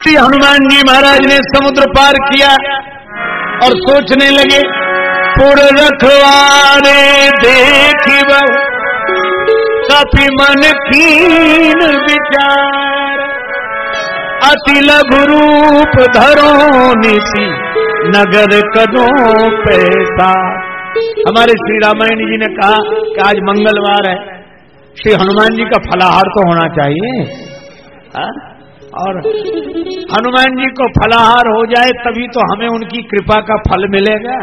श्री हनुमान जी महाराज ने समुद्र पार किया और सोचने लगे, पुर रखवारे देखी बहु कपि मन कीन विचार, अति लघु रूप धरो निसी नगर कदों पैसा। हमारे श्री रामायण जी ने कहा कि आज मंगलवार है, श्री हनुमान जी का फलाहार तो होना चाहिए। और हनुमान जी को फलाहार हो जाए तभी तो हमें उनकी कृपा का फल मिलेगा।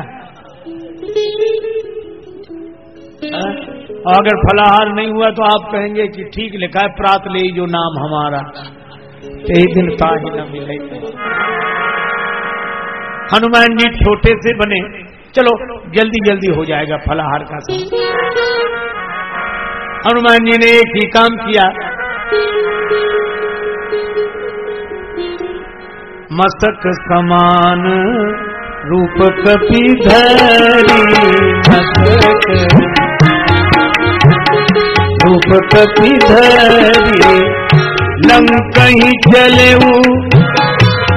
और अगर फलाहार नहीं हुआ तो आप कहेंगे कि ठीक लिखा है, प्रात ले जो नाम हमारा ते दिन ताहि न मिले। हनुमान जी छोटे से बने, चलो जल्दी जल्दी हो जाएगा फलाहार का समय। हनुमान जी ने एक ही काम किया, मस्तक समान रूप कपि धरी, मस्तक रूप कपि धरी, लंकहि चलेऊ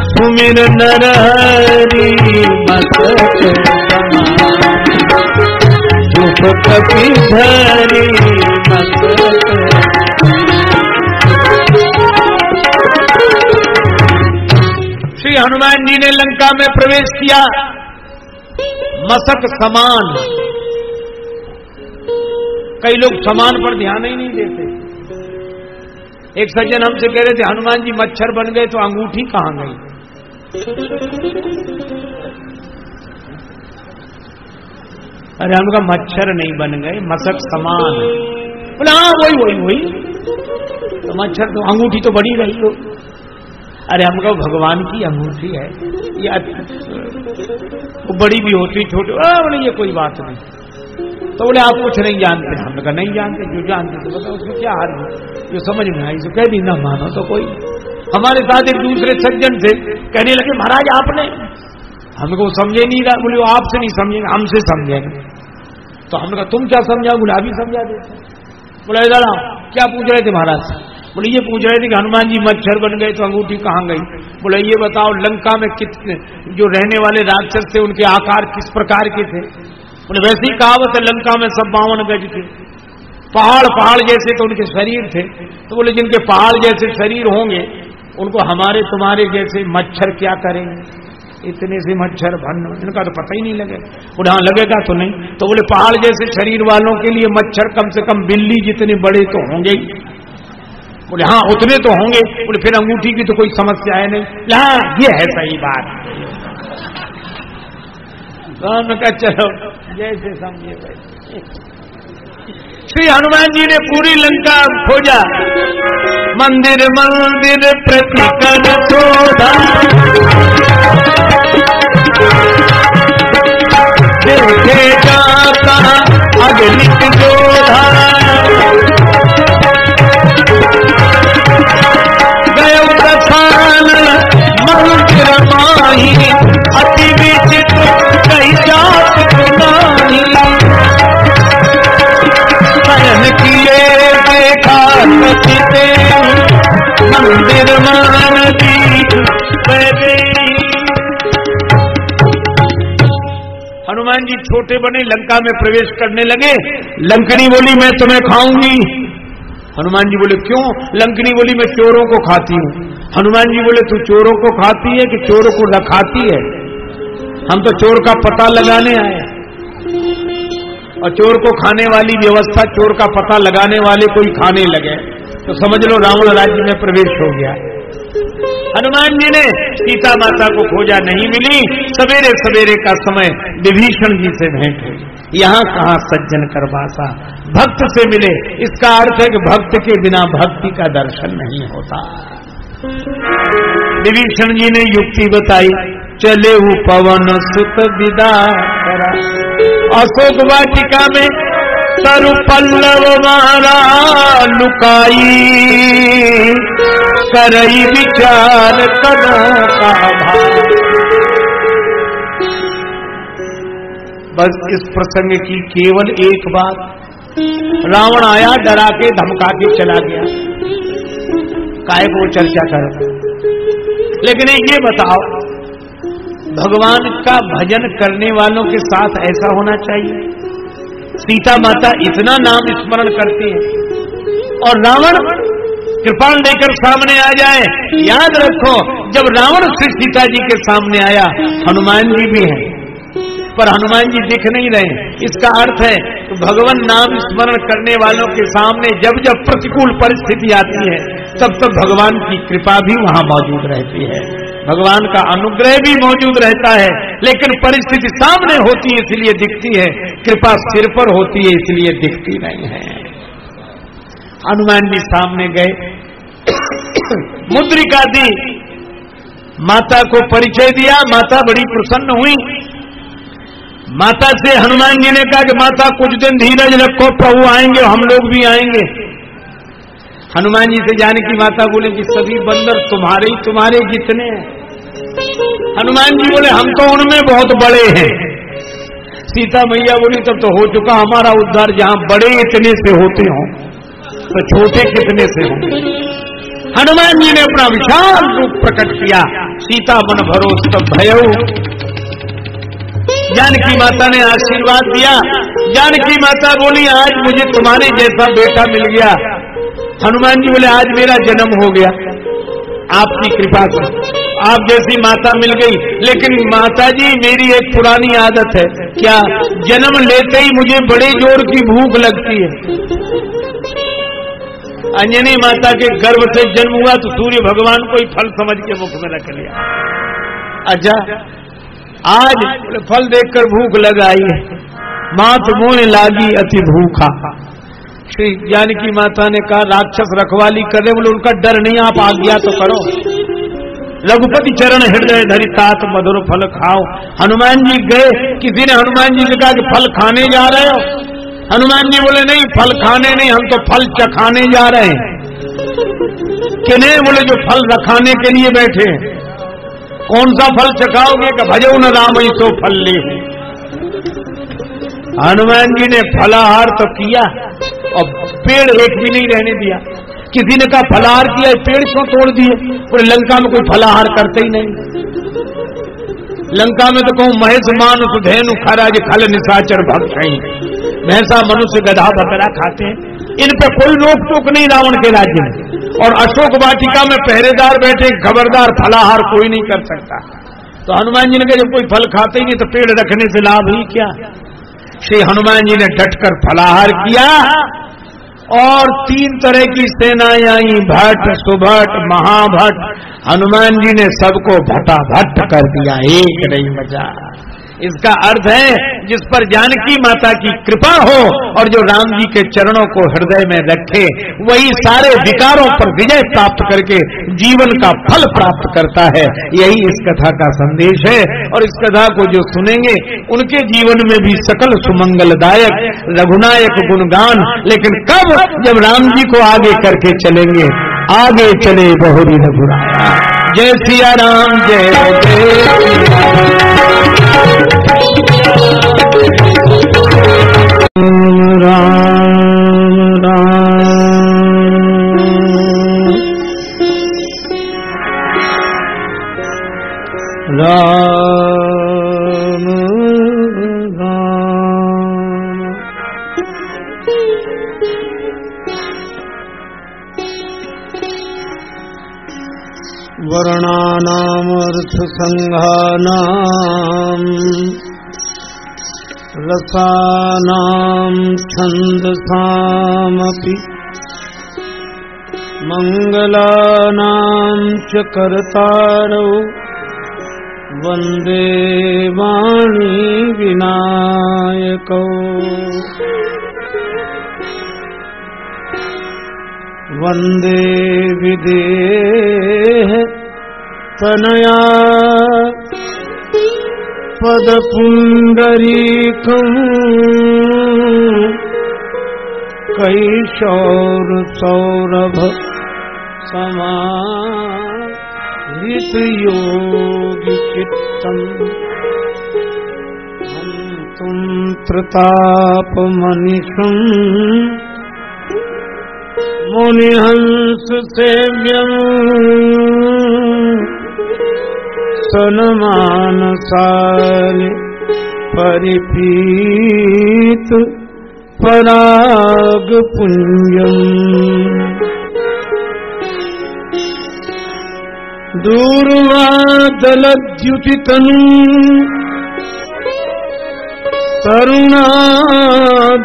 सुमिर नरहरि, मस्तक समान रूप कपि धरी, मस्तक। श्री हनुमान जी ने लंका में प्रवेश किया, मस्तक समान। कई लोग समान पर ध्यान ही नहीं देते। एक सज्जन हमसे कह रहे थे, हनुमान जी मच्छर बन गए तो अंगूठी कहां गई? अरे हमका मच्छर नहीं बन गए, मस्तक समान। बोला हाँ वही वही वही तो मच्छर तो अंगूठी तो बड़ी रही हो। अरे हमका भगवान की अंगूठी है, ये वो बड़ी भी होती छोटी। बोले ये कोई बात नहीं। तो बोले आप कुछ नहीं जानते। हमने कहा नहीं जानते, जो जानते तो बताओ उसमें क्या हार है, जो समझ में आई तो कह दी, ना मानो तो कोई। हमारे साथ एक दूसरे सज्जन थे, कहने लगे महाराज आपने, हमको समझे नहीं रहा। बोले आपसे नहीं समझेंगे, हमसे समझेंगे। तो हमने कहा तुम क्या समझा? बोले अभी समझा देते। बोले दादा क्या पूछ रहे थे महाराज? बोले ये पूछ रहे थे कि हनुमान जी मच्छर बन गए तो अंगूठी कहां गई। बोले ये बताओ लंका में कितने जो रहने वाले राक्षस थे उनके आकार किस प्रकार के थे? बोले वैसे ही कहावत है, लंका में सब 52 गज थे, पहाड़ पहाड़ जैसे तो उनके शरीर थे। तो बोले जिनके पहाड़ जैसे शरीर होंगे उनको हमारे तुम्हारे जैसे मच्छर क्या करेंगे, इतने से मच्छर भन, इनका तो पता ही नहीं लगेगा। बोले हाँ लगेगा तो नहीं। तो बोले पहाड़ जैसे शरीर वालों के लिए मच्छर कम से कम बिल्ली जितने बड़े तो होंगे ही। बोले हाँ उतने तो होंगे। बोले फिर अंगूठी की तो कोई समस्या है नहीं। हाँ ये है सही बात। तो चलो जैसे समझे वैसे। श्री हनुमान जी ने पूरी लंका खोजा, मंदिर मंदिर प्रतिकर शोधा, देखे जाता अगलित जोधा, गय प्रधान मंदिर माही, अति विचित्र कही जात नहीं, शयन किए देखा सचिते, मंदिर मान दीप बैठे। हनुमान जी छोटे बने, लंका में प्रवेश करने लगे। लंकनी बोली मैं तुम्हें खाऊंगी। हनुमान जी बोले क्यों? लंकनी बोली मैं चोरों को खाती हूं। हनुमान जी बोले तू चोरों को खाती है कि चोरों को रखाती है? हम तो चोर का पता लगाने आए, और चोर को खाने वाली व्यवस्था चोर का पता लगाने वाले कोई खाने लगे तो समझ लो रावण राज्य में प्रवेश हो गया। हनुमान जी ने सीता माता को खोजा, नहीं मिली। सवेरे सवेरे का समय विभीषण जी से भेंट हुई। यहाँ कहाँ सज्जन कर बासा, भक्त से मिले। इसका अर्थ है कि भक्त के बिना भक्ति का दर्शन नहीं होता। विभीषण जी ने युक्ति बताई, चले हु पवन सुत विदा करा, अशोक वाटिका में तरु पल्लव मारा लुकाई, करई विचार कदों का भाव। बस इस प्रसंग की केवल एक बात, रावण आया डरा के धमका के चला गया। काहे को चर्चा कर, लेकिन ये बताओ, भगवान का भजन करने वालों के साथ ऐसा होना चाहिए। सीता माता इतना नाम स्मरण करती है और रावण कृपाण लेकर सामने आ जाए। याद रखो, जब रावण श्री सीता जी के सामने आया, हनुमान जी भी हैं, पर हनुमान जी दिख नहीं रहे। इसका अर्थ है तो भगवान नाम स्मरण करने वालों के सामने जब जब प्रतिकूल परिस्थिति आती है, तब तब भगवान की कृपा भी वहां मौजूद रहती है, भगवान का अनुग्रह भी मौजूद रहता है। लेकिन परिस्थिति सामने होती है इसलिए दिखती है, कृपा सिर पर होती है इसलिए दिखती नहीं है। हनुमान जी सामने गए, मुद्रिका दी, माता को परिचय दिया। माता बड़ी प्रसन्न हुई। माता से हनुमान जी ने कहा कि माता कुछ दिन धीरज रखो, प्रभु आएंगे, हम लोग भी आएंगे। हनुमान जी से जानकी माता बोले कि सभी बंदर तुम्हारे जितने हैं। हनुमान जी बोले हम तो उनमें बहुत बड़े हैं। सीता मैया बोली तब तो हो चुका हमारा उद्धार, जहां बड़े इतने से होते हों तो छोटे कितने से होंगे। हनुमान जी ने अपना विशाल रूप प्रकट किया। सीता मन भरोस तब भयऊ। जानकी माता ने आशीर्वाद दिया। जानकी माता बोली आज मुझे तुम्हारे जैसा बेटा मिल गया। हनुमान जी बोले आज मेरा जन्म हो गया आपकी कृपा से, आप जैसी माता मिल गई। लेकिन माता जी मेरी एक पुरानी आदत है, क्या जन्म लेते ही मुझे बड़े जोर की भूख लगती है। अंजनी माता के गर्भ से जन्म हुआ तो सूर्य भगवान को ही फल समझ के मुख में रख लिया। अच्छा, आज फल देखकर भूख लग आई है, मात मोह लागी अति भूखा। श्री जानकी माता ने कहा राक्षस रखवाली कर रहे, बोले उनका डर नहीं, आप आज्ञा तो करो। रघुपति चरण हृदय धरि तात मधुर फल खाओ। हनुमान जी गए, किसी ने हनुमान जी से कहा कि फल खाने जा रहे हो। हनुमान जी बोले नहीं, फल खाने नहीं, हम तो फल चखाने जा रहे हैं। किन्हें? बोले जो फल रखाने के लिए बैठे हैं। कौन सा फल चखाओगे? कि भजो न राम ही सो फल ले। हनुमान जी ने फलाहार तो किया और पेड़ एक भी नहीं रहने दिया। किसी ने कहा फलाहार किया, पेड़ क्यों तोड़ दिए? पूरे लंका में कोई फलाहार करते ही नहीं। लंका में तो कहूं महेश मानुष धेनु खराज खल निशाचर भक्षई, भैंसा मनुष्य गधा बकरा खाते हैं, इन पे कोई रोक टोक नहीं रावण के राज्य में। और अशोक वाटिका में पहरेदार बैठे, खबरदार फलाहार कोई नहीं कर सकता। तो हनुमान जी ने कहा जब कोई फल खाते ही नहीं तो पेड़ रखने से लाभ ही क्या। श्री हनुमान जी ने डटकर फलाहार किया और 3 तरह की सेनाएं आई, भट्ट, सुभट, महाभट्ट। हनुमान जी ने सबको भटाभट कर दिया, एक नहीं बचा। इसका अर्थ है जिस पर जानकी माता की कृपा हो और जो राम जी के चरणों को हृदय में रखे, वही सारे विकारों पर विजय प्राप्त करके जीवन का फल प्राप्त करता है। यही इस कथा का संदेश है। और इस कथा को जो सुनेंगे उनके जीवन में भी सकल सुमंगलदायक रघुनायक गुणगान। लेकिन कब? जब राम जी को आगे करके चलेंगे। आगे चले बहुरी रघुराया। जय सिया राम, जय जय राम राम राम राम। वर्णानामर्थ संघानाम रसानां छन्दसामपि मंगलानां च कर्तारौ वन्दे वाणी विनायकौ। वन्दे विदेह तनया पदपुण्डरीकम् कैशोर सौरभ समाहित योगी चित्तम् हन्तुं प्रतापमनिशम् मुनिहंस सेव्यम् सनमानसाले परिपीत पराग पुंजम दूर्वादलद्युतितनु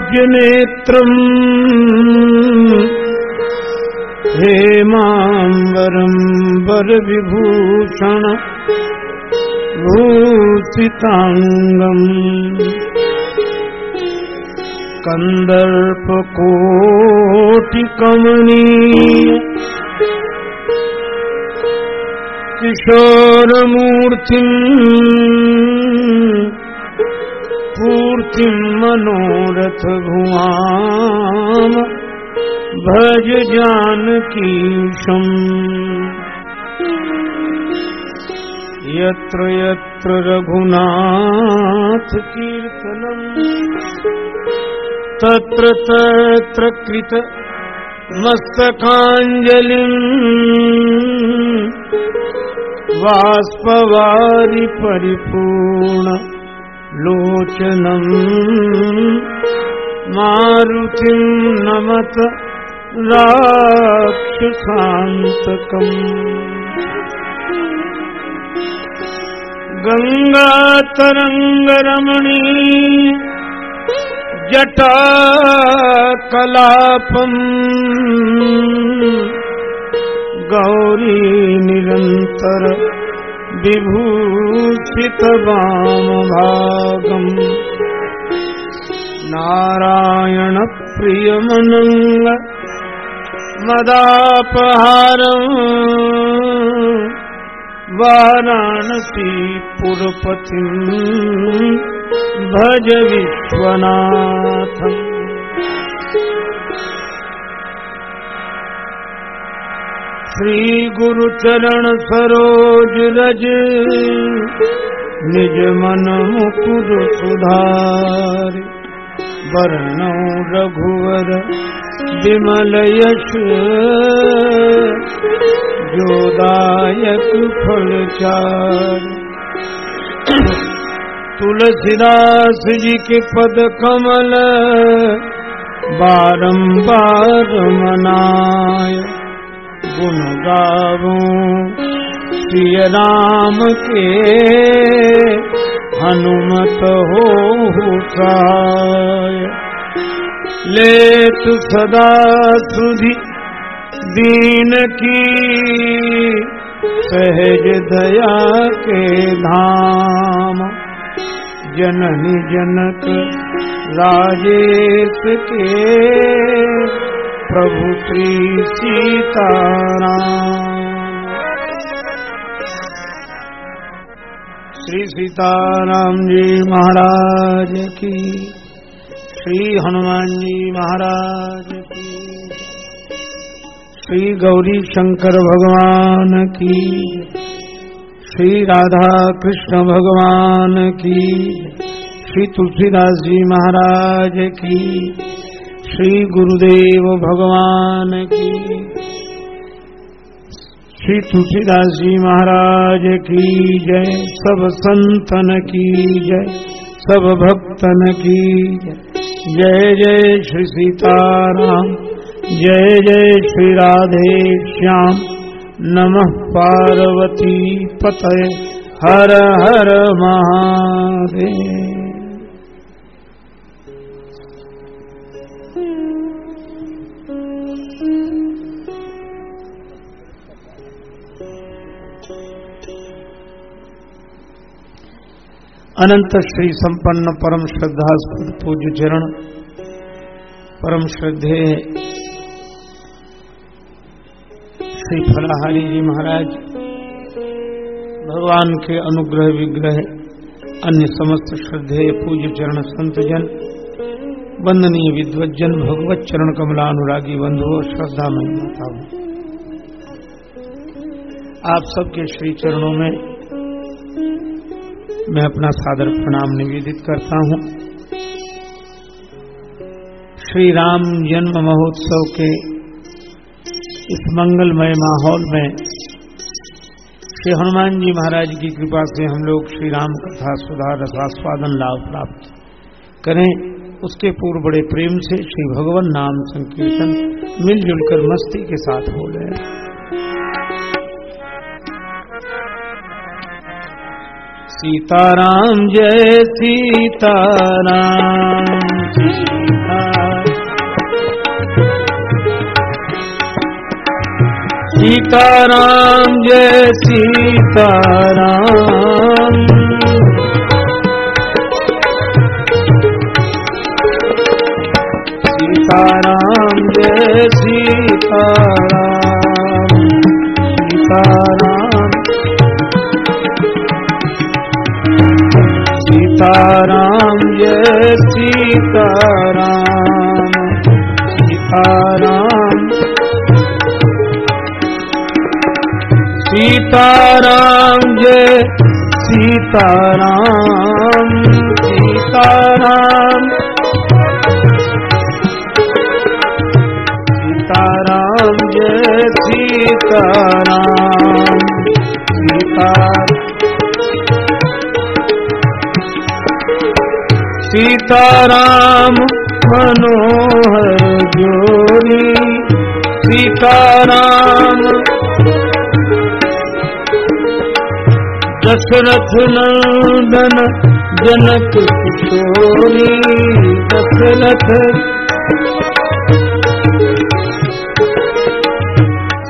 तरुणाब्जनेत्रम् हेमाम्बरम्बर विभूषण भूषितांगम् कंदर्पकोटिकमनीय किशोरमूर्तिम् पूर्तिम् मनोरथ भुवाम भज जानकीशम् यत्र यत्र रघुनाथ कीर्तनम् तत्र तत्र कृत मस्तकाञ्जलिम् बाष्पवारि परिपूर्ण लोचनम् मारुतिं नमत राक्षसान्तकम् गंगातरंगरमणी जटाकलापम् गौरी निरंतर विभूषित वामभागम् नारायण प्रियमनंग मदापहारम् वाराणसी पुरपतिम् भज विश्वनाथम्। श्री गुरु चरण सरोज रज निज मन मुकुर सुधारि वरणो रघुवर विमल यश जोदायक फल चारि। तुलसीदास जी के पद कमल बारंबार मनाय गुण गावों श्री राम के हनुमत हो सहाय। लेत सदा सुधि दीन की सहज दया के धाम जननी जनक राजेश के प्रभु श्री सीताराम। श्री सीताराम जी महाराज की, श्री हनुमान जी महाराज की, श्री गौरी शंकर भगवान की, श्री राधा कृष्ण भगवान की, श्री तुलसीदास जी महाराज की, श्री गुरुदेव भगवान की, श्री तुलसीदास जी महाराज की जय। सब संतन की जय, सब भक्तन की जय। जय जय श्री सीताराम, जय जय श्री राधे श्याम। नमः पार्वती पतये, हर हर महादेव। अनंत श्री संपन्न परम श्रद्धास्पद पूज्य चरण परम श्रद्धे श्री फलाहारी जी महाराज, भगवान के अनुग्रह विग्रह, अन्य समस्त श्रद्धेय पूज्य चरण संतजन, वंदनीय विद्वज्जन, भगवत चरण कमलानुरागी बंधुओं, श्रद्धामयी माताओं, आप सबके श्री चरणों में मैं अपना सादर प्रणाम निवेदित करता हूं। श्री राम जन्म महोत्सव के इस मंगलमय माहौल में श्री हनुमान जी महाराज की कृपा से हम लोग श्री राम कथा सुधा रसास्वादन लाभ प्राप्त करें, उसके पूर्व बड़े प्रेम से श्री भगवान नाम संकीर्तन मिलजुल कर मस्ती के साथ हो गए। सीताराम जय सीताराम, सीताराम जय सीताराम, सीताराम जय सीताराम, सीताराम सीताराम जय सीताराम, सीताराम सीताराम जय सीताराम, सीताराम सीताराम जय सीताराम, सीताराम मनोहर जोरी, सीताराम दशरथ नंदन जनक किशोरी, दशरथ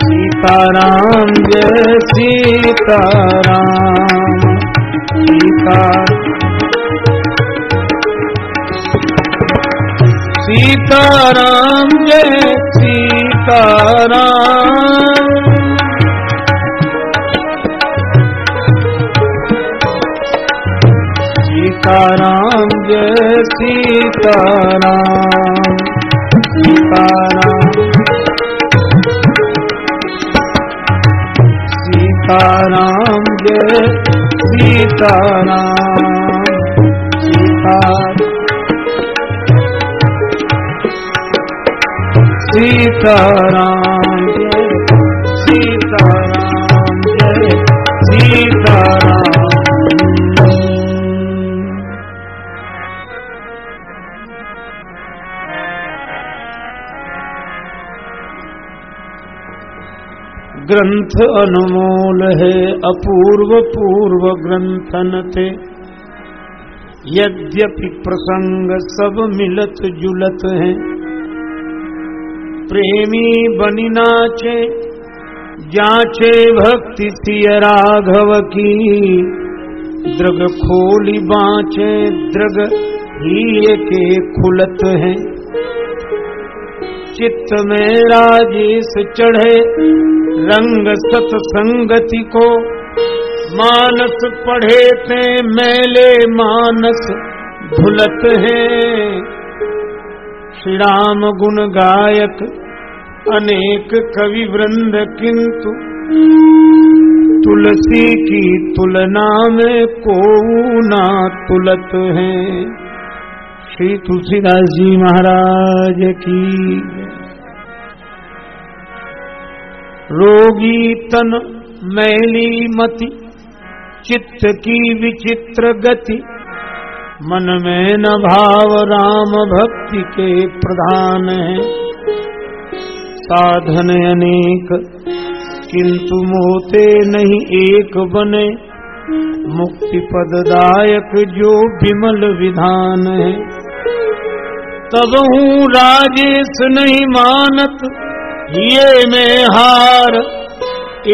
सीताराम जय सीताराम, सीताराम जय सीताराम, सीताराम जय सीताराम, सीताराम जय सीताराम, सीताराम जय सीताराम, जय सीताराम। ग्रंथ अनमोल है अपूर्व पूर्व ग्रंथन थे, यद्यपि प्रसंग सब मिलत जुलत हैं, प्रेमी बनी नाचे जाचे भक्ति सिय राघव की, द्रग खोली बाँचे द्रग ही के खुलत हैं, चित्त में राजेश चढ़े रंग सतसंगति को, मानस पढ़े ते मैले मानस धुलत हैं, श्री राम गुण गायक अनेक कवि वृंद किंतु तुलसी की तुलना में कोऊ ना तुलत है। श्री तुलसीदास जी महाराज की। रोगी तन मैली मति चित्त की विचित्र गति, मन में न भाव राम भक्ति के प्रधान है, साधन अनेक किंतु मोते नहीं एक बने, मुक्ति पददायक जो विमल विधान है। तब हूँ राजेश नहीं मानत ये में हार,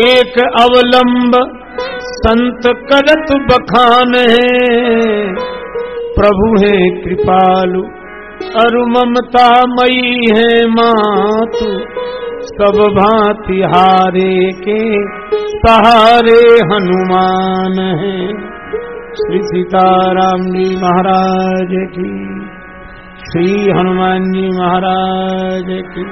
एक अवलंब संत करत बखान है, प्रभु है कृपालु अरु ममता मई है मातु, सब भांति हारे के सहारे हनुमान है। श्री सीताराम जी महाराज की, श्री हनुमान जी महाराज की।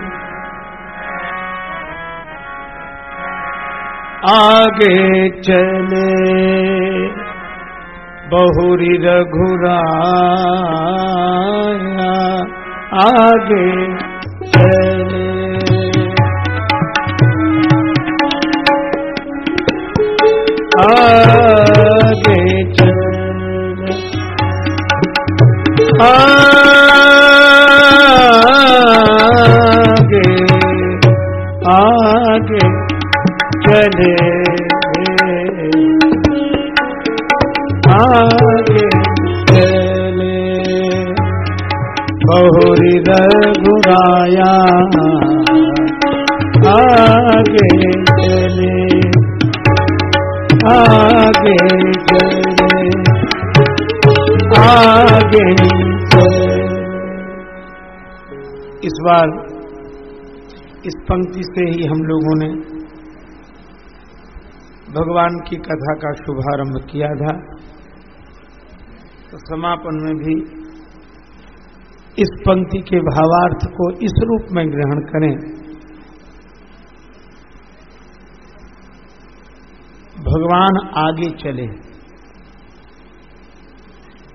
आगे चले बहुरी रघुराया, आगे चले आगे चले, आगे आगे चले, आगे चले, बहुरी रघुराया आगे चले, आगे चले, आगे चले। इस बार इस पंक्ति से ही हम लोगों ने भगवान की कथा का शुभारंभ किया था, तो समापन में भी इस पंक्ति के भावार्थ को इस रूप में ग्रहण करें। भगवान आगे चले,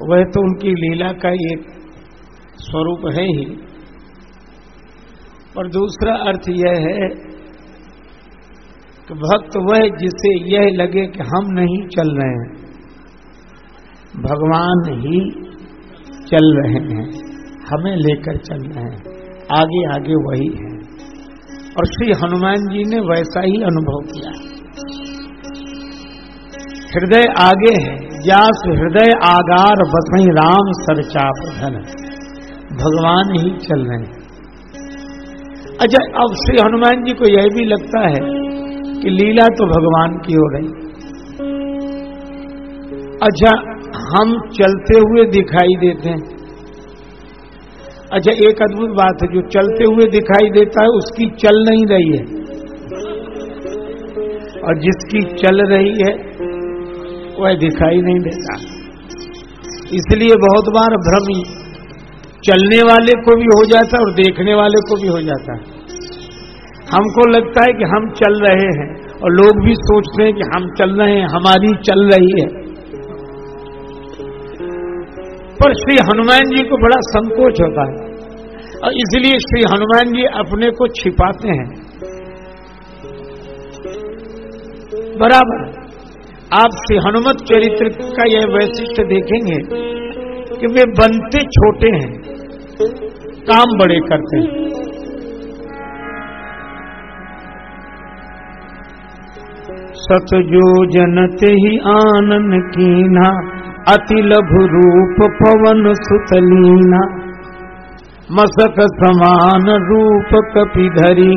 वह तो उनकी लीला का एक स्वरूप है ही, और दूसरा अर्थ यह है कि भक्त वह जिसे यह लगे कि हम नहीं चल रहे हैं, भगवान ही चल रहे हैं, हमें लेकर चल रहे हैं, आगे आगे वही है। और श्री हनुमान जी ने वैसा ही अनुभव किया। हृदय आगे है, जास हृदय आगार बसई राम सरचाप धन, भगवान ही चल रहे हैं। अच्छा, अब श्री हनुमान जी को यह भी लगता है कि लीला तो भगवान की हो रही। अच्छा, हम चलते हुए दिखाई देते हैं। अच्छा, एक अद्भुत बात है, जो चलते हुए दिखाई देता है उसकी चल नहीं रही है, और जिसकी चल रही है वह दिखाई नहीं देता। इसलिए बहुत बार भ्रम चलने वाले को भी हो जाता है और देखने वाले को भी हो जाता है। हमको लगता है कि हम चल रहे हैं, और लोग भी सोचते हैं कि हम चल रहे हैं, हमारी चल रही है। पर श्री हनुमान जी को बड़ा संकोच होता है, और इसलिए श्री हनुमान जी अपने को छिपाते हैं। बराबर आप श्री हनुमत चरित्र का यह वैशिष्ट्य देखेंगे कि वे बनते छोटे हैं, काम बड़े करते हैं। सतजो जनते ही आनन कीना, अति लघु रूप पवन सुतलीना, मसक समान रूप कपिधरी,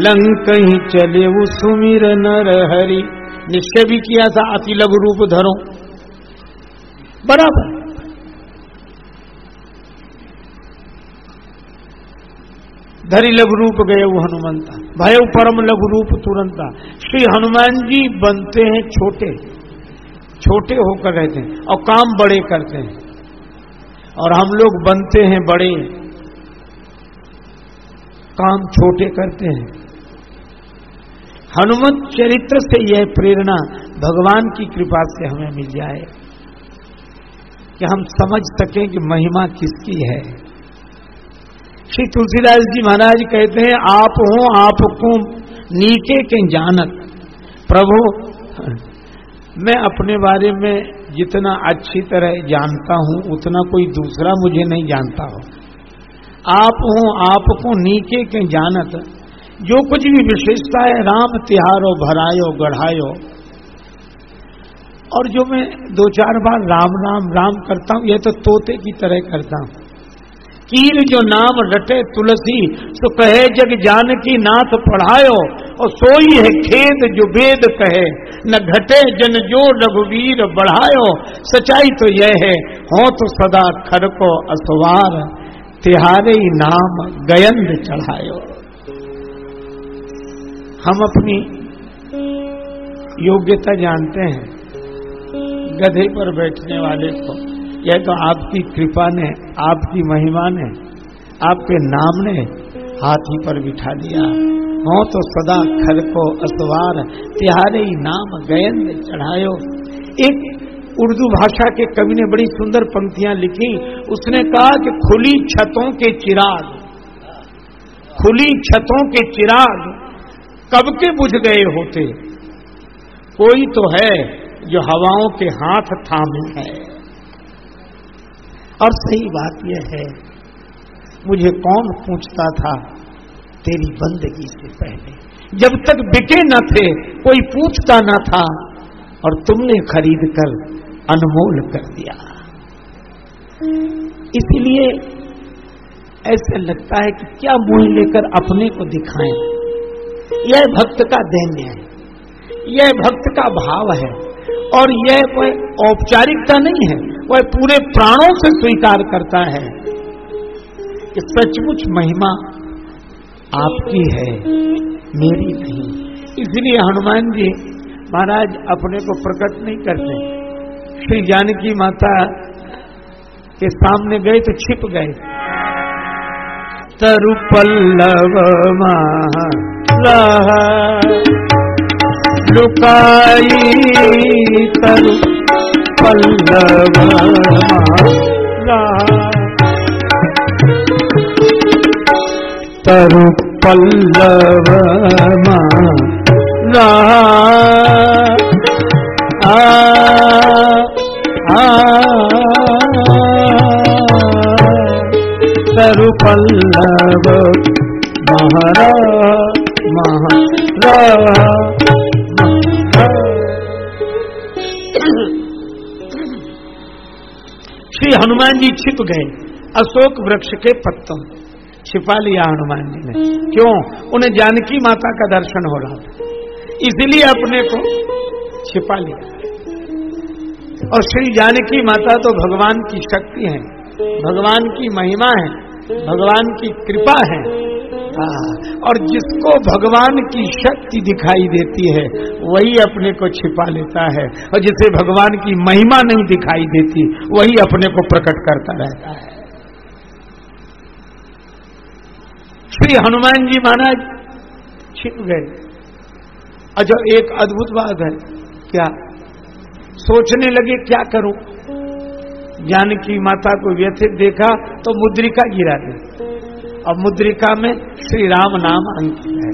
लंक ही चले वो सुमिर नर हरि। निश्चय भी किया था अति लघु रूप धरो, बराबर। धरी लघु रूप गए वो हनुमंता, भय परम लघु रूप तुरंता। श्री हनुमान जी बनते हैं छोटे, छोटे होकर रहते हैं और काम बड़े करते हैं, और हम लोग बनते हैं बड़े, काम छोटे करते हैं। हनुमत चरित्र से यह प्रेरणा भगवान की कृपा से हमें मिल जाए कि हम समझ सकें कि महिमा किसकी है। श्री तुलसीदास जी महाराज कहते हैं, आप हो आपको नीके के जानत। प्रभु, मैं अपने बारे में जितना अच्छी तरह जानता हूं उतना कोई दूसरा मुझे नहीं जानता हो। आप हो आपको नीके के जानत, जो कुछ भी विशेषता है राम तिहारो भरायो गढ़ायो। और जो मैं दो चार बार राम राम राम करता हूं, यह तो तोते की तरह करता हूं। कीर जो नाम रटे तुलसी, तो कहे जग जानकी नाथ पढ़ायो। और सोई है खेद जो वेद कहे, न घटे जन जो रघुवीर बढ़ायो। सच्चाई तो यह है, हो तो सदा खर को असवार, तिहारे नाम गयंद चढ़ायो। हम अपनी योग्यता जानते हैं, गधे पर बैठने वाले को यह तो आपकी कृपा ने, आपकी महिमा ने, आपके नाम ने हाथी पर बिठा दिया। हो तो सदा खर को असवार, तिहारे नाम गयंद चढ़ायो। एक उर्दू भाषा के कवि ने बड़ी सुंदर पंक्तियां लिखी। उसने कहा कि खुली छतों के चिराग, खुली छतों के चिराग कब के बुझ गए होते। कोई तो है जो हवाओं के हाथ थामे है। और सही बात यह है, मुझे कौन पूछता था तेरी बंदगी से पहले, जब तक बिके न थे कोई पूछता न था, और तुमने खरीद कर अनमोल कर दिया। इसलिए ऐसे लगता है कि क्या मोह लेकर अपने को दिखाएं। यह भक्त का दैन्य है, यह भक्त का भाव है, और यह कोई औपचारिकता नहीं है, वह पूरे प्राणों से स्वीकार करता है कि सचमुच महिमा आपकी है, मेरी नहीं। इसलिए हनुमान जी महाराज अपने को प्रकट नहीं करते। श्री जानकी माता के सामने गए तो छिप गए। तरु पल्लव माला लुकाई, तरु पल्लव माला, तरु पल्लव माला, तरु पल्लव महारा महारा। श्री हनुमान जी छिप गए अशोक वृक्ष के पत्तों में, छिपा लिया हनुमान जी ने। क्यों? उन्हें जानकी माता का दर्शन हो रहा था, इसलिए अपने को छिपा लिया। और श्री जानकी माता तो भगवान की शक्ति है, भगवान की महिमा है, भगवान की कृपा है। और जिसको भगवान की शक्ति दिखाई देती है वही अपने को छिपा लेता है, और जिसे भगवान की महिमा नहीं दिखाई देती वही अपने को प्रकट करता रहता है। श्री हनुमान जी महाराज छिप गए। अच्छा, एक अद्भुत बात है, क्या सोचने लगे क्या करूं। जानकी माता को व्यथित देखा तो मुद्रिका गिरा दी, और मुद्रिका में श्री राम नाम अंकित है।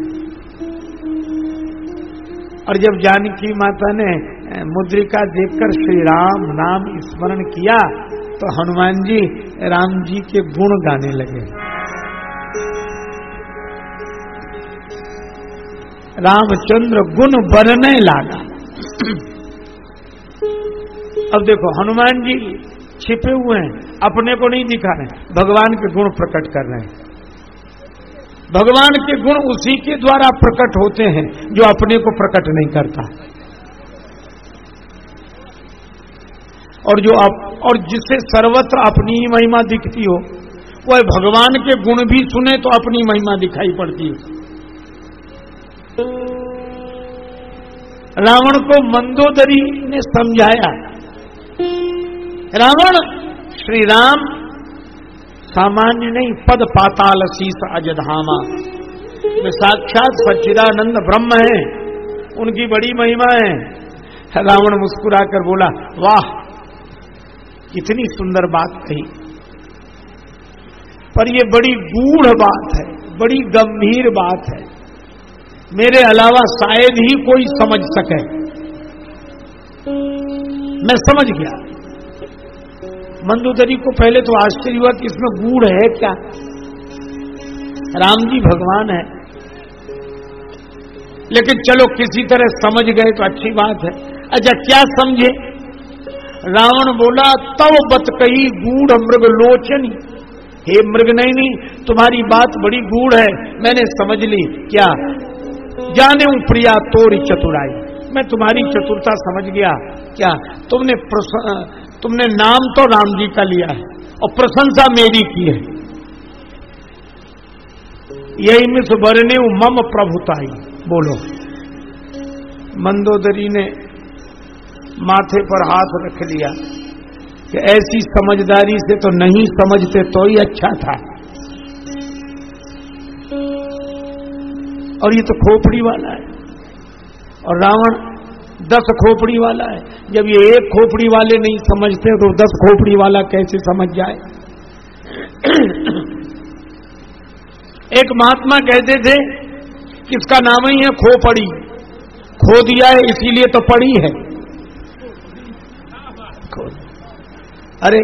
और जब जानकी माता ने मुद्रिका देखकर श्री राम नाम स्मरण किया तो हनुमान जी राम जी के गुण गाने लगे। रामचंद्र गुण बरने लागा। अब देखो, हनुमान जी छिपे हुए हैं, अपने को नहीं दिखा रहे, भगवान के गुण प्रकट कर रहे हैं। भगवान के गुण उसी के द्वारा प्रकट होते हैं जो अपने को प्रकट नहीं करता। और जिसे सर्वत्र अपनी ही महिमा दिखती हो, वह भगवान के गुण भी सुने तो अपनी महिमा दिखाई पड़ती है। रावण को मंदोदरी ने समझाया, रावण श्री राम सामान्य नहीं, पद पाताल शीस अजधामा, वे साक्षात सच्चिदानंद ब्रह्म है, उनकी बड़ी महिमा है। रावण मुस्कुराकर बोला, वाह कितनी सुंदर बात कही, पर ये बड़ी गूढ़ बात है, बड़ी गंभीर बात है, मेरे अलावा शायद ही कोई समझ सके। मैं समझ गया। मंदोदरी को पहले तो आश्चर्य हुआ कि इसमें गूढ़ है क्या। राम जी भगवान है, लेकिन चलो किसी तरह समझ गए तो अच्छी बात है। अच्छा, क्या समझे? रावण बोला, तव बत कही गूढ़ मृग लोचनी, हे मृग नहीं, तुम्हारी बात बड़ी गूढ़ है, मैंने समझ ली। क्या? जाने हूं प्रिया तोरी चतुराई, मैं तुम्हारी चतुरता समझ गया। क्या? तुमने नाम तो राम जी का लिया है और प्रशंसा मेरी की है। यही मिस बरने मम प्रभुताई। बोलो। मंदोदरी ने माथे पर हाथ रख लिया कि ऐसी समझदारी से तो नहीं समझते तो ही अच्छा था। और ये तो खोपड़ी वाला है, और रावण 10 खोपड़ी वाला है। जब ये एक खोपड़ी वाले नहीं समझते तो 10 खोपड़ी वाला कैसे समझ जाए। एक महात्मा कहते थे कि इसका नाम ही है खोपड़ी, खो दिया है इसीलिए तो पड़ी है। खोल। अरे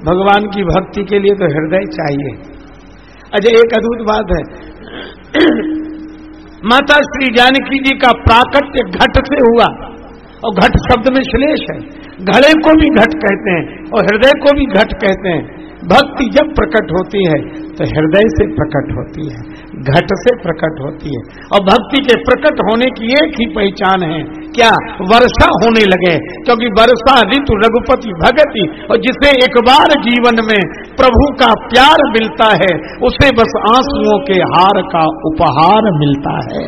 भगवान की भक्ति के लिए तो हृदय चाहिए। अच्छा, एक अद्भुत बात है, माता श्री जानकी जी का प्राकट्य घट से हुआ, और घट शब्द में श्लेष है। घड़े को भी घट कहते हैं और हृदय को भी घट कहते हैं। भक्ति जब प्रकट होती है तो हृदय से प्रकट होती है, घट से प्रकट होती है। और भक्ति के प्रकट होने की एक ही पहचान है, क्या? वर्षा होने लगे, क्योंकि वर्षा ऋतु रघुपति भगति, और जिसे एक बार जीवन में प्रभु का प्यार मिलता है उसे बस आंसुओं के हार का उपहार मिलता है।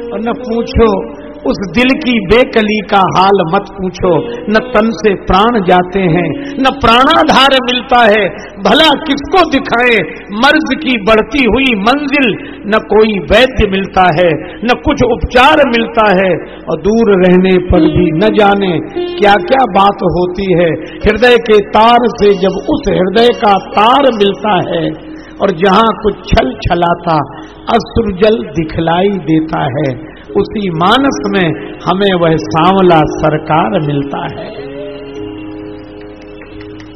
और न पूछो उस दिल की बेकली का हाल, मत पूछो, न तन से प्राण जाते हैं, न प्राणाधार मिलता है। भला किसको दिखाए मर्ज की बढ़ती हुई मंजिल, न कोई वैद्य मिलता है, न कुछ उपचार मिलता है, और दूर रहने पर भी न जाने क्या क्या बात होती है। हृदय के तार से जब उस हृदय का तार मिलता है, और जहां कुछ छल छलाता अश्रुजल दिखलाई देता है, उसी मानस में हमें वह सांवला सरकार मिलता है।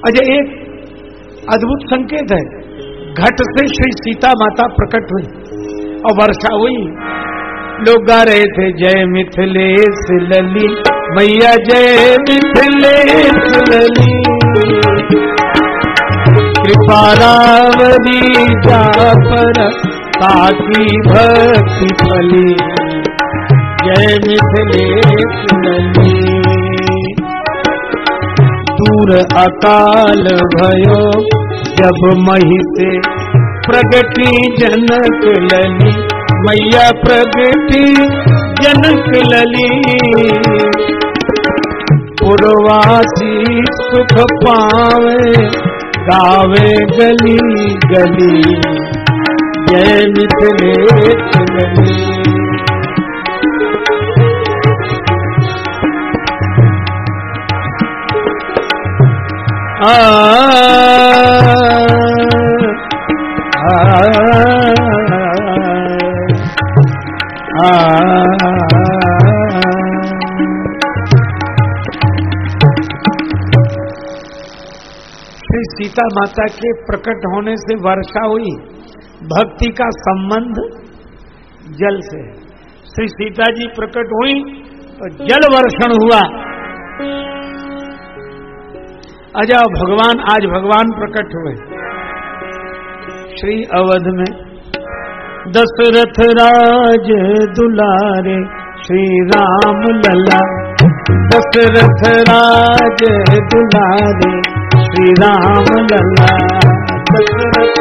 अच्छा, एक अद्भुत संकेत है, घट से श्री सीता माता प्रकट हुई और वर्षा हुई। लोग गा रहे थे, जय मिथिलेश लली मैया, जय मिथिलेश लली, कृपा रावरी जा पर ताकि भक्ति फली, जय मिथिलेश लली। दूर अकाल भयो जब मही से प्रगति जनक लली, मैया प्रगति जनक लली, पुरवासी सुख पावे गावे गली गली, जय मिथिलेश लली। श्री सीता माता के प्रकट होने से वर्षा हुई। भक्ति का संबंध जल से, श्री सीता जी प्रकट हुई तो जल वर्षण हुआ। अजा भगवान, आज भगवान प्रकट हुए श्री अवध में। दशरथ राज दुलारे श्री राम लला, दशरथ राज दुलारे श्री राम लला, दशरथ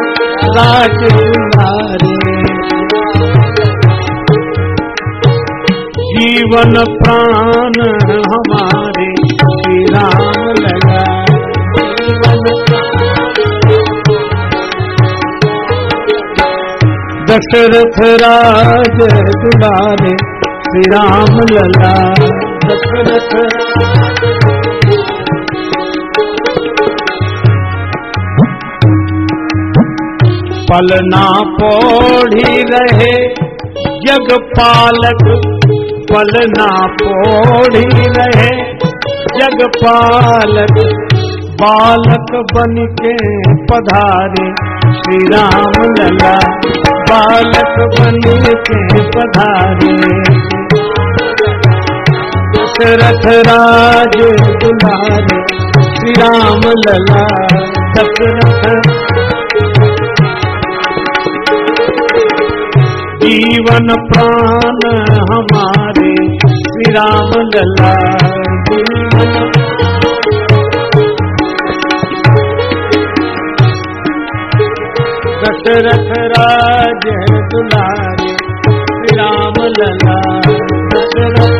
राज दुलारे, जीवन प्राण हमारे श्री राम लला, दशरथ राज दुलारे श्री राम लला, दशरथ पलना पौड़ी रहे जग पालक, पलना पौड़ी रहे जग पालक, बालक बन के पधारे श्री राम लला, बालक बन के पधारे, दशरथ राज दुलारे श्री राम लला, दशरथ जीवन प्राण हमारे श्री राम लला, दशरथ राज दुलारे श्री राम लला, दशरथ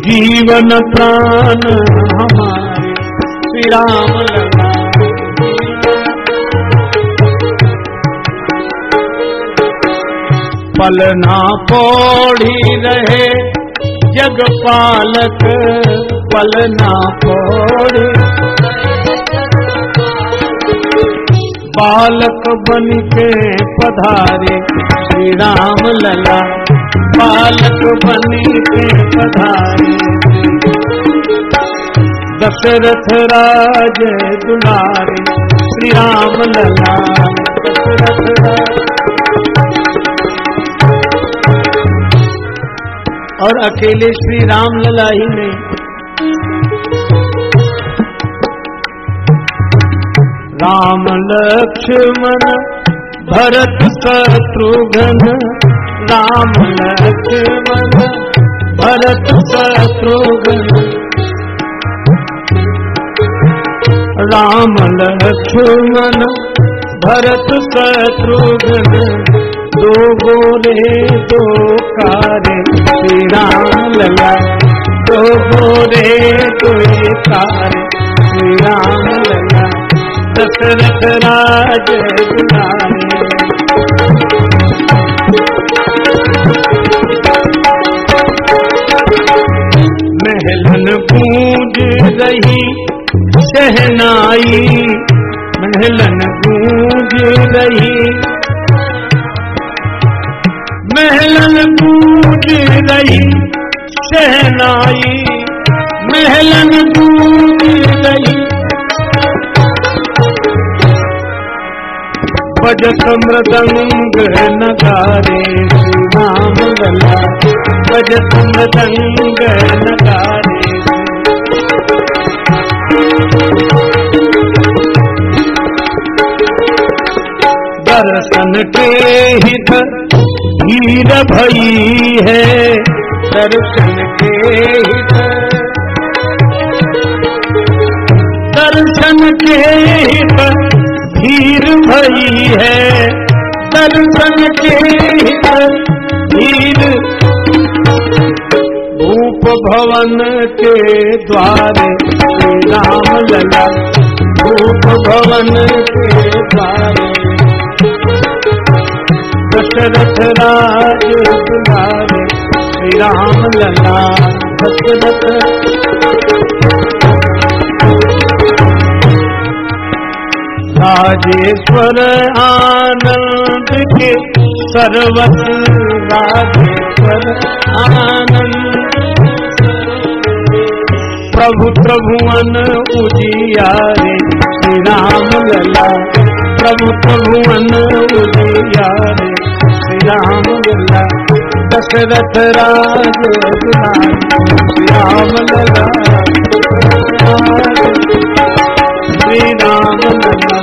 जीवन प्राण हमारे श्री राम लला, पलना पौड़ी रहे जग पालक, पलना पौड़ी बालक बन के पधारे श्री राम लला, बालक बनी के पधारे, दशरथ राज दुलारे, श्री राम लला दशरथ राज। और अकेले श्री राम लला ही नहीं, राम लक्ष्मण भरत शत्रुघ्न, राम लक्ष्मण भरत शत्रुघ्न, राम लक्ष्मण भरत शत्रुघ्न, दो गोरे दो कारे, श्री राम लला दो गोरे दो कारे, श्री राम लला दशरथ राज दुलारे। महलन गूंज रही शहनाई, महलन गूंज रही, महलन गूंज रही शहनाई, महलन गूंज रही, बजत मृदंग नगारे, श्री राम लला बजत मृदंग नगारे। दर्शन के हित धीर भई है, दर्शन के हित, दर्शन के हित धीर भई है, दर्शन के हित धीर, भूप भवन के द्वारे, श्री राम लला भूप भवन के द्वारे, दशरथ राज दुलारे, श्री राम लला दशरथ। राजेश्वर आनंद के सर्वत, राजेश्वर आनंद, प्रभु त्रिभुवन उजियारे, श्री राम लला प्रभु त्रिभुवन उजियारे, श्री राम लला दशरथ राज दुलारे, श्री राम लला श्री राम लला।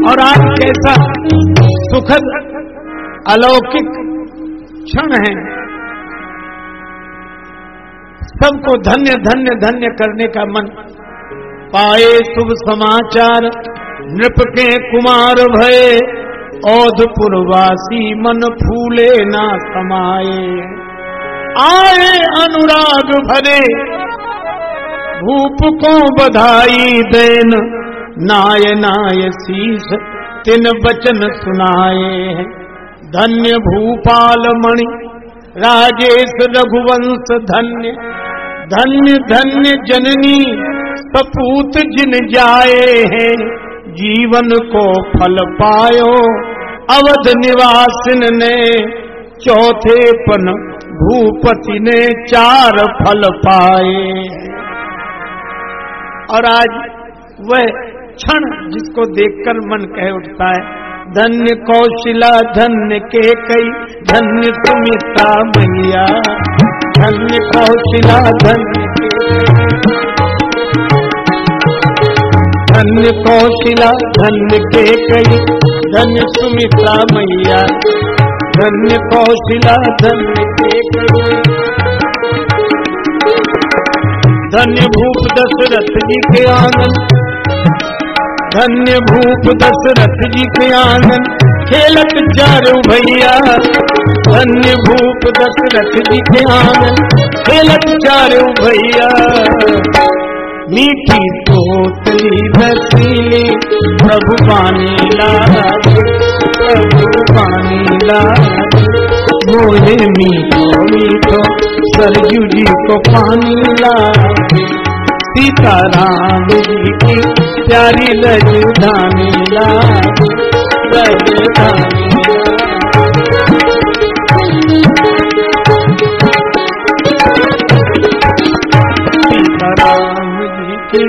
और आज कैसा सुखद अलौकिक क्षण है, सबको धन्य धन्य धन्य करने का मन। पाए शुभ समाचार नृप के कुमार भये, औधपुरवासी मन फूले ना समाये। आए अनुराग भरे भूप को बधाई देन, नाय नाय शीश तिन बचन सुनाए। धन्य भूपाल मणि राजेश रघुवंश धन्य, धन्य धन्य जननी सपूत जिन जाए हैं। जीवन को फल पायो अवध निवासिन ने, चौथे पन भूपति ने चार फल पाए। और आज वह क्षण जिसको देखकर मन कह उठता है, धन्य कौशिला धन्य केकई धन्य सुमित्रा मैया। धन्य कौशिला धन्य धन्य कौशिला धन्य केकई धन्य सुमित्रा मैया। धन्य कौशिला धन्य केकई, धन्य भूप दशरथ जी के आंगन, धन्य भूप दशरथ जी के आंगन खेलत चारू भैया। धन्य भूप दशरथ जी के आंगन खेलत चारू भैया। मीठी तोतली रसीली प्रभु पानी लाला, प्रभु पानी लाला। मोहे मीठो मीठो सरयू जी को पानी लाला। सीताराम जी की प्यारी लजुधानी लाला। राजधानी। सीताराम जी के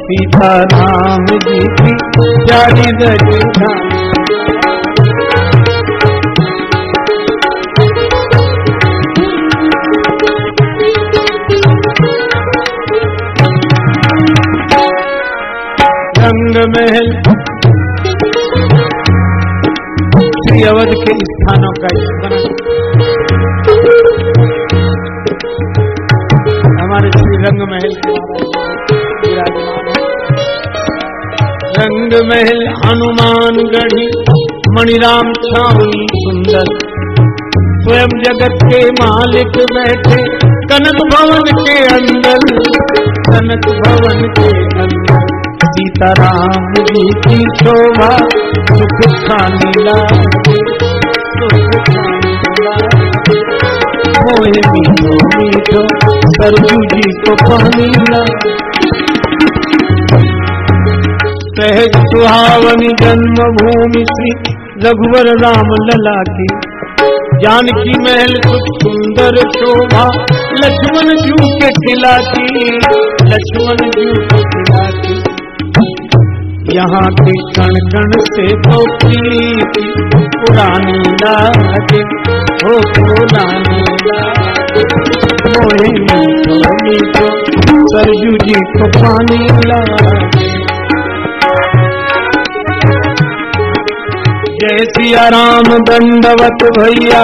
सीताराम जी की प्यारी राजधानी। रंग महल श्री अवध के स्थानों का हमारे श्री रंग महल रंग महल हनुमान गढ़ी मणिराम छावनी सुंदर। स्वयं जगत के मालिक बैठे कनक भवन के अंदर। कनक भवन के अंदर सीताराम जी की शोभा सुख खानी लागे। मोहे मीठो मीठो सरजू जी को पानी लागे। सहज सुहावनी जन्मभूमि श्री रघुवर राम लला की। जानकी महल कुछ सुंदर शोभा लक्ष्मण जू के किला की। लक्ष्मण जू के किला की। यहाँ के कण कण से तो प्रीति पुरानी लागे। हो पुरानी लागे। मोहे मीठो मीठो सरजू जी को पानी लागे। जय सिया राम दंडवत भैया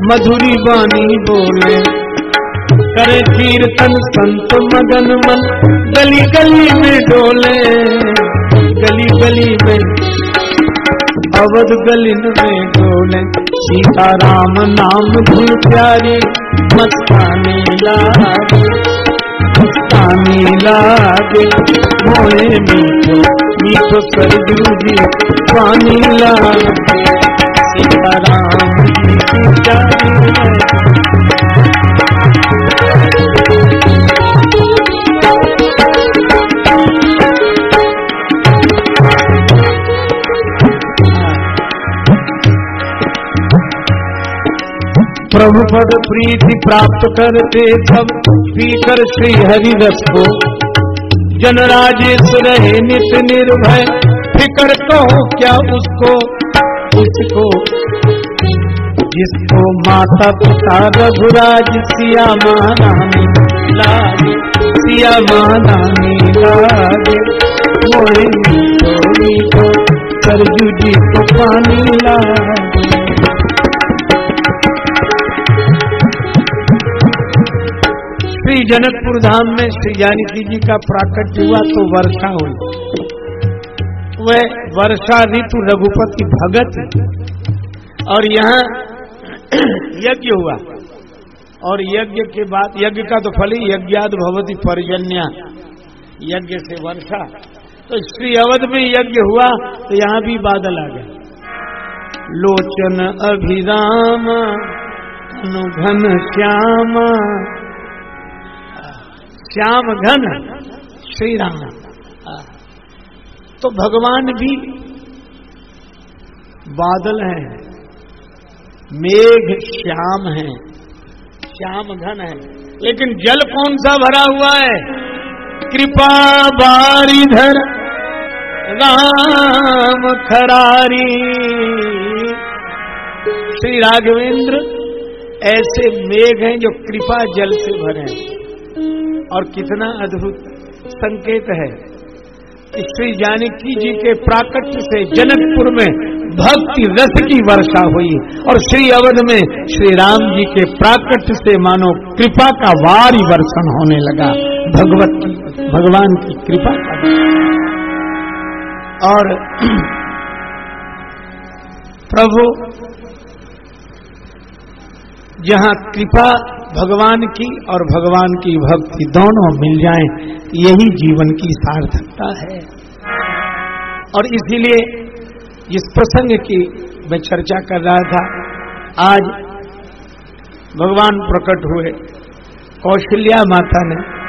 मधुरी बानी बोले। करे कीर्तन संत मगन मन गली गली में डोले। गली गली में अवध गलिन में डोले। सीताराम नाम धुन प्यारी मस्तानी लागे। मस्तानी लागे। मोहे मीठो मीठो सरजू जी पानी लागे। सीताराम जी की प्यारी प्रभु पद प्रीति प्राप्त करते सब पीकर श्री हरि रस को। जनराजेश रहे नित निर्भय फिकर कहो क्या उसको। उसको जिसको माता पिता रघुराज सिया महारानी लागे। सिया महारानी लागे। मोहे मीठो मीठो सरजू जी को पानी लागे। श्री जनकपुर धाम में श्री जानकी जी का प्राकट्य हुआ तो वर्षा हुई। वह वर्षा ऋतु रघुपति भगत और यहाँ यज्ञ हुआ। और यज्ञ के बाद यज्ञ का तो फल ही यज्ञाद भवति पर्जन्या। यज्ञ से वर्षा। तो श्री अवध में यज्ञ हुआ तो यहाँ भी बादल आ गए। लोचन अभिराम अनुघन श्याम। श्याम घन श्री राम। तो भगवान भी बादल हैं। मेघ श्याम है। श्याम घन है। लेकिन जल कौन सा भरा हुआ है? कृपा बारिधर राम खरारी। श्री राघवेंद्र ऐसे मेघ हैं जो कृपा जल से भरे हैं। और कितना अद्भुत संकेत है कि श्री जानकी जी के प्राकट्य से जनकपुर में भक्ति रस की वर्षा हुई और श्री अवध में श्री राम जी के प्राकट्य से मानो कृपा का वारी वर्षण होने लगा। भगवान की कृपा का। और प्रभु जहाँ कृपा भगवान की और भगवान की भक्ति दोनों मिल जाएं, यही जीवन की सार्थकता है। और इसीलिए इस प्रसंग की मैं चर्चा कर रहा था। आज भगवान प्रकट हुए। कौशल्या माता ने